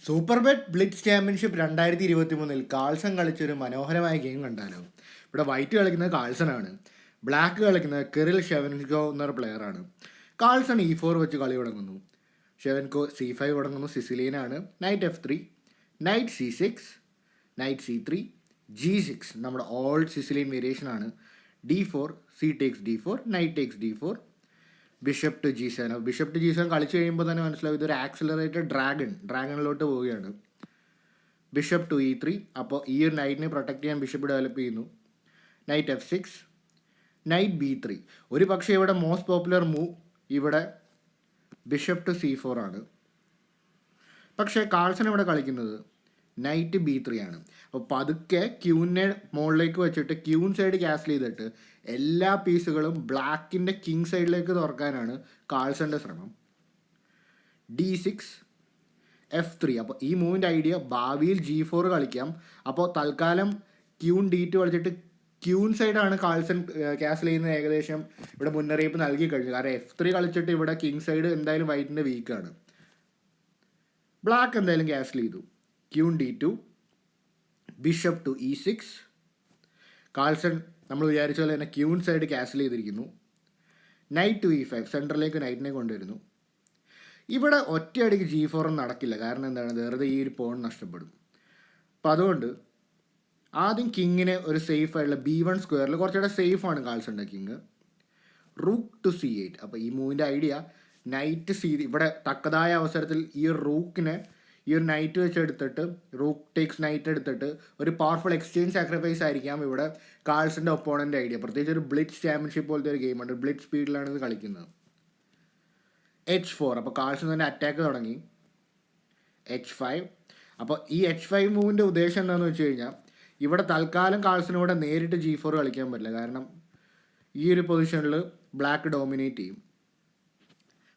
Super bet blitz championship 2023 Carlsen കളിച്ചൊരു മനോഹരമായ game കണ്ടാലോ. ഇവിടെ വൈറ്റ് കളിക്കുന്നത് കാൾസനാണ്, ബ്ലാക്ക് കളിക്കുന്നത് കിറിൽ ഷെവൻകോ എന്നൊരു പ്ലെയറാണ്. കാൾസൺ E4 വെച്ച് കളി തുടങ്ങുന്നു. ഷെവൻകോ C5 തുടങ്ങുന്നു. സിസിലിയനാണ്. Night F3, night C6, night C3, G6 നമ്മുടെ ഓൾഡ് സിസിലിയൻ വേരിയേഷനാണ്. D4, C takes D4, knight takes D4, bishop to G7. Bishop to G7 കളിച്ച് കഴിയുമ്പോൾ തന്നെ മനസ്സിലാവും ഇതൊരു ആക്സിലറേറ്റഡ് ഡ്രാഗണിലോട്ട് പോവുകയാണ്. Bishop to E3. അപ്പോൾ ഈ ഒരു നൈറ്റിനെ പ്രൊട്ടക്ട് ചെയ്യാൻ ബിഷപ്പ് ഡെവലപ്പ് ചെയ്യുന്നു. Knight F6, knight B3. ഒരു പക്ഷേ ഇവിടെ മോസ്റ്റ് പോപ്പുലർ മൂവ് ഇവിടെ ബിഷപ്പ് ടു C4 ആണ്. പക്ഷേ കാൾസൺ ഇവിടെ കളിക്കുന്നത് നൈറ്റ് B3 ആണ്. അപ്പോൾ പതുക്കെ ക്യൂനെ മുകളിലേക്ക് വെച്ചിട്ട് ക്യൂൻ സൈഡ് ക്യാൻസൽ ചെയ്തിട്ട് എല്ലാ പീസുകളും ബ്ലാക്കിൻ്റെ കിങ് സൈഡിലേക്ക് തുറക്കാനാണ് കാൾസൻ്റെ ശ്രമം. D6, F3. അപ്പോൾ ഈ മൂവിൻ്റെ ഐഡിയ ഭാവിയിൽ G4 കളിക്കാം. അപ്പോൾ തൽക്കാലം ക്യൂൺ D2 കളിച്ചിട്ട് ക്യൂൻ സൈഡാണ് കാൾസൺ ക്യാൻസൽ ചെയ്യുന്നത്. ഏകദേശം ഇവിടെ മുന്നറിയിപ്പ് നൽകി കഴിഞ്ഞു. കാരണം F3 കളിച്ചിട്ട് ഇവിടെ കിങ് സൈഡ് എന്തായാലും വൈറ്റിൻ്റെ വീക്കാണ്. ബ്ലാക്ക് എന്തായാലും ക്യാൻസൽ ചെയ്തു. Queen D2, bishop to E6. Carlsen നമ്മൾ വിചാരിച്ച പോലെ തന്നെ ക്യൂൺ സൈഡ് ക്യാൻസൽ ചെയ്തിരിക്കുന്നു. നൈറ്റ് ടു E5, സെൻറ്ററിലേക്ക് നൈറ്റിനെ കൊണ്ടുവരുന്നു. ഇവിടെ ഒറ്റയടിക്ക് G4 ഒന്നും നടക്കില്ല. കാരണം എന്താണ്, വെറുതെ ഈ ഒരു പോൺ നഷ്ടപ്പെടും. അപ്പോൾ അതുകൊണ്ട് ആദ്യം കിങ്ങിനെ ഒരു സേഫ് ആയിട്ടുള്ള B1 സ്ക്വയറിൽ കുറച്ചുകൂടെ സേഫാണ് കാൾസൻ്റെ കിങ്. Rook to C8. അപ്പോൾ ഈ മൂവിൻ്റെ ഐഡിയ നൈറ്റ് ഇവിടെ തക്കതായ അവസരത്തിൽ ഈ ഒരു റൂക്കിനെ ഈ ഒരു നൈറ്റ് വെച്ച് എടുത്തിട്ട് റൂക്ക് ടേക്സ് നൈറ്റ് എടുത്തിട്ട് ഒരു പവർഫുൾ എക്സ്ചേഞ്ച് സാക്രിഫൈസ് ആയിരിക്കാം ഇവിടെ കാൾസൻ്റെ ഒപ്പോണൻ്റെ ഐഡിയ. പ്രത്യേകിച്ച് ഒരു ബ്ലിറ്റ്സ് ചാമ്പ്യൻഷിപ്പ് പോലത്തെ ഒരു ഗെയിമുണ്ട്. ബ്ലിറ്റ്സ് സ്പീഡിലാണ് ഇത് കളിക്കുന്നത്. H4. അപ്പോൾ കാൾസൺ തന്നെ അറ്റാക്ക് തുടങ്ങി. H5. അപ്പോൾ ഈ H5 മൂവിൻ്റെ ഉദ്ദേശം എന്താണെന്ന് വെച്ച് കഴിഞ്ഞാൽ ഇവിടെ തൽക്കാലം കാൾസനോടെ നേരിട്ട് G4 കളിക്കാൻ പറ്റില്ല. കാരണം ഈ ഒരു പൊസിഷനിൽ ബ്ലാക്ക് ഡോമിനേറ്റ് ചെയ്യും.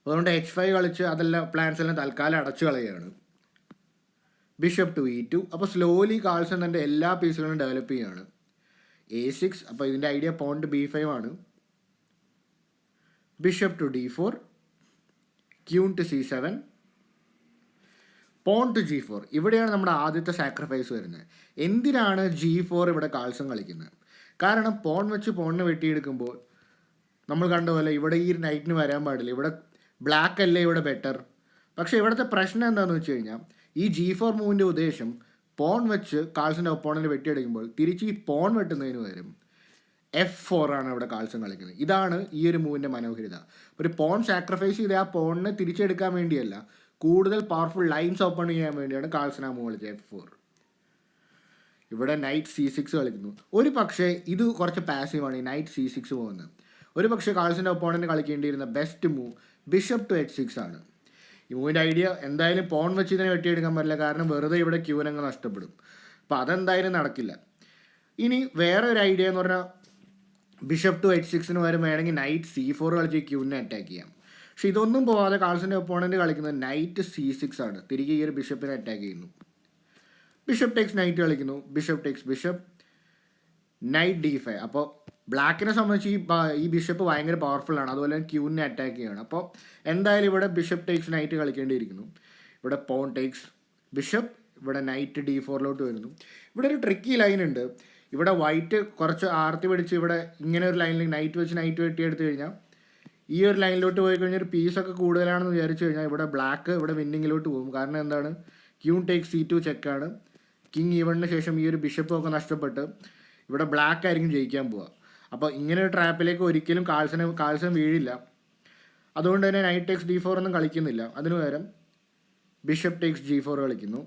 അതുകൊണ്ട് H5 കളിച്ച് അതെല്ലാം പ്ലാൻസ് എല്ലാം തൽക്കാലം അടച്ചു കളയുകയാണ്. Bishop to E2. അപ്പോൾ സ്ലോലി കാൾസൺ തൻ്റെ എല്ലാ പീസുകളും ഡെവലപ്പ് ചെയ്യുകയാണ്. A6. അപ്പോൾ ഇതിൻ്റെ ഐഡിയ പോൺ ടു B5 ആണ്. Bishop to D4, queen to C7, pawn to G4. ഇവിടെയാണ് നമ്മുടെ ആദ്യത്തെ സാക്രിഫൈസ് വരുന്നത്. എന്തിനാണ് G4 ഇവിടെ കാൾസൺ കളിക്കുന്നത്? കാരണം പോൺ വെച്ച് പോണിനെ വെട്ടിയെടുക്കുമ്പോൾ നമ്മൾ കണ്ട പോലെ ഇവിടെ ഈ നൈറ്റിന് വരാൻ പാടില്ല. ഇവിടെ ബ്ലാക്ക് അല്ലേ ഇവിടെ ബെറ്റർ. പക്ഷേ ഇവിടുത്തെ പ്രശ്നം എന്താണെന്ന് വെച്ച് കഴിഞ്ഞാൽ ഈ G4 മൂവിൻ്റെ ഉദ്ദേശം പോൺ വെച്ച് കാൾസൻ്റെ ഒപ്പോണൻറ്റ് വെട്ടിയെടുക്കുമ്പോൾ തിരിച്ച് ഈ പോൺ വെട്ടുന്നതിന് പകരം F4 ആണ് ഇവിടെ കാൾസൺ കളിക്കുന്നത്. ഇതാണ് ഈ ഒരു മൂവിൻ്റെ മനോഹരിത. ഒരു പോൺ സാക്രിഫൈസ് ചെയ്ത് ആ പോണിനെ തിരിച്ചെടുക്കാൻ വേണ്ടിയല്ല, കൂടുതൽ പവർഫുൾ ലൈൻസ് ഓപ്പൺ ചെയ്യാൻ വേണ്ടിയാണ് കാൾസൺ ആ മൂവ് കളിച്ചത് F4. ഇവിടെ നൈറ്റ് C6 കളിക്കുന്നു. ഒരു പക്ഷേ ഇത് കുറച്ച് പാസീവാണ് ഈ നൈറ്റ് C6 പോകുന്നത്. ഒരു പക്ഷേ കാൾസൻ്റെ ഒപ്പോണൻറ്റ് കളിക്കേണ്ടിയിരുന്ന best move bishop to H6 ആണ്. ഈ മൂവിൻ്റെ ഐഡിയ എന്തായാലും പോൺ വെച്ച് ഇതിനെ വെട്ടിയെടുക്കാൻ പറ്റില്ല. കാരണം വെറുതെ ഇവിടെ ക്യൂനങ്ങ് നഷ്ടപ്പെടും. അപ്പോൾ അതെന്തായാലും നടക്കില്ല. ഇനി വേറെ ഒരു ഐഡിയ എന്ന് പറഞ്ഞാൽ ബിഷപ്പ് ടു H6 വരെ വേണമെങ്കിൽ നൈറ്റ് C4 കളിച്ച് ക്യൂവിനെ അറ്റാക്ക് ചെയ്യാം. പക്ഷെ ഇതൊന്നും പോവാതെ കാൾസൻ്റെ ഒപ്പോണൻറ്റ് കളിക്കുന്നത് നൈറ്റ് C6 ആണ്. തിരികെ ഈ ഒരു ബിഷപ്പിനെ അറ്റാക്ക് ചെയ്യുന്നു. ബിഷപ്പ് ടെക്സ് നൈറ്റ് കളിക്കുന്നു. Bishop takes bishop, knight D5. അപ്പോൾ ബ്ലാക്കിനെ സംബന്ധിച്ച് ഈ ബിഷപ്പ് ഭയങ്കര പവർഫുള്ളാണ്. അതുപോലെ തന്നെ ക്യൂവിനെ അറ്റാക്ക് ചെയ്യണം. അപ്പോൾ എന്തായാലും ഇവിടെ ബിഷപ്പ് ടേക്സ് നൈറ്റ് കളിക്കേണ്ടിയിരിക്കുന്നു. ഇവിടെ പോൺ ടേക്സ് ബിഷപ്പ്, ഇവിടെ നൈറ്റ് D4 വരുന്നു. ഇവിടെ ഒരു ട്രിക്കി ലൈൻ ഉണ്ട്. ഇവിടെ വൈറ്റ് കുറച്ച് ആർത്തി പിടിച്ച് ഇവിടെ ഇങ്ങനെ ഒരു ലൈനിൽ നൈറ്റ് വെച്ച് നൈറ്റ് വെട്ടിയെടുത്ത് കഴിഞ്ഞാൽ ഈ ഒരു ലൈനിലോട്ട് പോയി കഴിഞ്ഞാൽ ഒരു പീസൊക്കെ കൂടുതലാണെന്ന് വിചാരിച്ചു കഴിഞ്ഞാൽ ഇവിടെ ബ്ലാക്ക് ഇവിടെ വിന്നിങ്ങിലോട്ട് പോകും. കാരണം എന്താണ്, ക്യൂൺ ടേക്സ് C2 ചെക്കാണ്. കിങ് ഈവണിന് ശേഷം ഈ ഒരു ബിഷപ്പൊക്കെ നഷ്ടപ്പെട്ട് ഇവിടെ ബ്ലാക്ക് ആയിരിക്കും ജയിക്കാൻ പോവുക. അപ്പോൾ ഇങ്ങനെ ഒരു ട്രാപ്പിലേക്ക് ഒരിക്കലും കാൾസൺ വീഴില്ല. അതുകൊണ്ട് തന്നെ നൈറ്റ് ടേക്സ് D4 ഒന്നും കളിക്കുന്നില്ല. അതിനു പകരം ബിഷപ്പ് ടേക്സ് G4 കളിക്കുന്നു.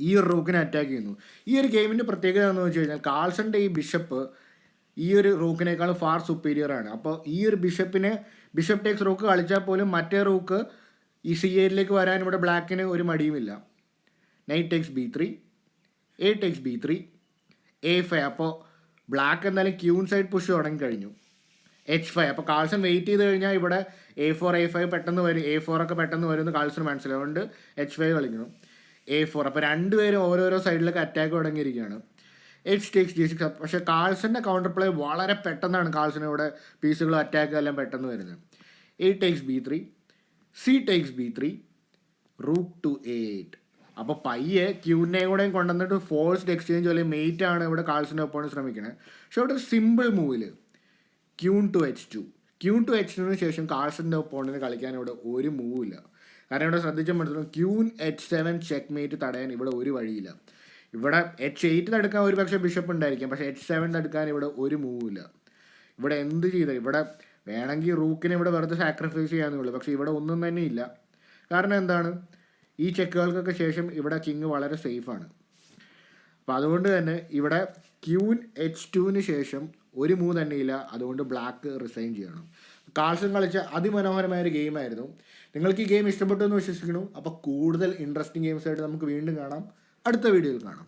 ഈ ഒരു റൂക്കിനെ അറ്റാക്ക് ചെയ്യുന്നു. ഈ ഒരു ഗെയിമിൻ്റെ പ്രത്യേകത എന്ന് വെച്ച് കഴിഞ്ഞാൽ കാൾസൻ്റെ ഈ ബിഷപ്പ് ഈ ഒരു റൂക്കിനേക്കാൾ ഫാർ സുപ്പീരിയർ ആണ്. അപ്പോൾ ഈ ഒരു ബിഷപ്പ് ടേക്സ് റൂക്ക് കളിച്ചാൽ പോലും മറ്റേ റൂക്ക് ഈ C8ലേക്ക് വരാൻ ഇവിടെ ബ്ലാക്കിന് ഒരു മടിയുമില്ല. Knight takes B3, A takes B3, A5. അപ്പോൾ ബ്ലാക്ക് എന്തായാലും ക്യൂൺ സൈഡ് പുഷ് തുടങ്ങി കഴിഞ്ഞു. H5. അപ്പോൾ കാൾസൺ വെയിറ്റ് ചെയ്ത് കഴിഞ്ഞാൽ ഇവിടെ A4 A5 പെട്ടെന്ന് വരും. A4 ഒക്കെ പെട്ടെന്ന് വരുമെന്ന് കാൾസൺ മനസ്സിലാവും. അതുകൊണ്ട് H5 കളിക്കണം. A4. അപ്പോൾ രണ്ടുപേരും ഓരോരോ സൈഡിലേക്ക് അറ്റാക്ക് തുടങ്ങിയിരിക്കുകയാണ്. H takes G6. പക്ഷേ കാൾസൻ്റെ കൗണ്ടർ പ്ലേ വളരെ പെട്ടെന്നാണ് കാൾസന് ഇവിടെ പീസുകളും അറ്റാക്കും എല്ലാം പെട്ടെന്ന് വരുന്നത്. A takes B3, C takes B3, rook to A8. അപ്പോൾ പയ്യെ ക്യൂനെയും കൂടെയും കൊണ്ടുവന്നിട്ട് ഫോഴ്സ്ഡ് എക്സ്ചേഞ്ച് അല്ലെങ്കിൽ മെയ്റ്റ് ആണ് ഇവിടെ കാൾസിൻ്റെ ഒപ്പം ശ്രമിക്കണേ. പക്ഷെ ഇവിടെ ഒരു സിമ്പിൾ മൂവിൽ ക്യൂൺ ടു H2 ശേഷം കാൾസിൻ്റെ ഒപ്പോണിന് കളിക്കാൻ ഇവിടെ ഒരു മൂവില്ല. കാരണം ഇവിടെ ശ്രദ്ധിച്ചാൽ മനസ്സിലാവും, ക്യൂൻ H7 ചെക്ക് മേറ്റ് തടയാൻ ഇവിടെ ഒരു വഴിയില്ല. ഇവിടെ H8 തടുക്കാൻ ഒരു പക്ഷേ ബിഷപ്പ് ഉണ്ടായിരിക്കാം, പക്ഷേ H7 തടുക്കാൻ ഇവിടെ ഒരു മൂവില്ല. ഇവിടെ എന്ത് ചെയ്താൽ ഇവിടെ വേണമെങ്കിൽ റൂക്കിനെ ഇവിടെ വെറുതെ സാക്രിഫൈസ് ചെയ്യാന്നേ ഉള്ളൂ. പക്ഷേ ഇവിടെ ഒന്നും തന്നെ ഇല്ല. കാരണം എന്താണ്, ഈ ചെക്കുകൾക്കൊക്കെ ശേഷം ഇവിടെ കിങ് വളരെ സേഫാണ്. അപ്പം അതുകൊണ്ട് തന്നെ ഇവിടെ ക്യൂൻ H2 ശേഷം ഒരു മൂവ് തന്നെ ഇല്ല. അതുകൊണ്ട് ബ്ലാക്ക് റിസൈൻ ചെയ്യണം. കാൾസൺ കളിച്ച അതിമനോഹരമായൊരു ഗെയിമായിരുന്നു. നിങ്ങൾക്ക് ഈ ഗെയിം ഇഷ്ടപ്പെട്ടു എന്ന് വിശ്വസിക്കുന്നു. അപ്പോൾ കൂടുതൽ ഇൻട്രസ്റ്റിംഗ് ഗെയിംസായിട്ട് നമുക്ക് വീണ്ടും കാണാം. അടുത്ത വീഡിയോയിൽ കാണാം.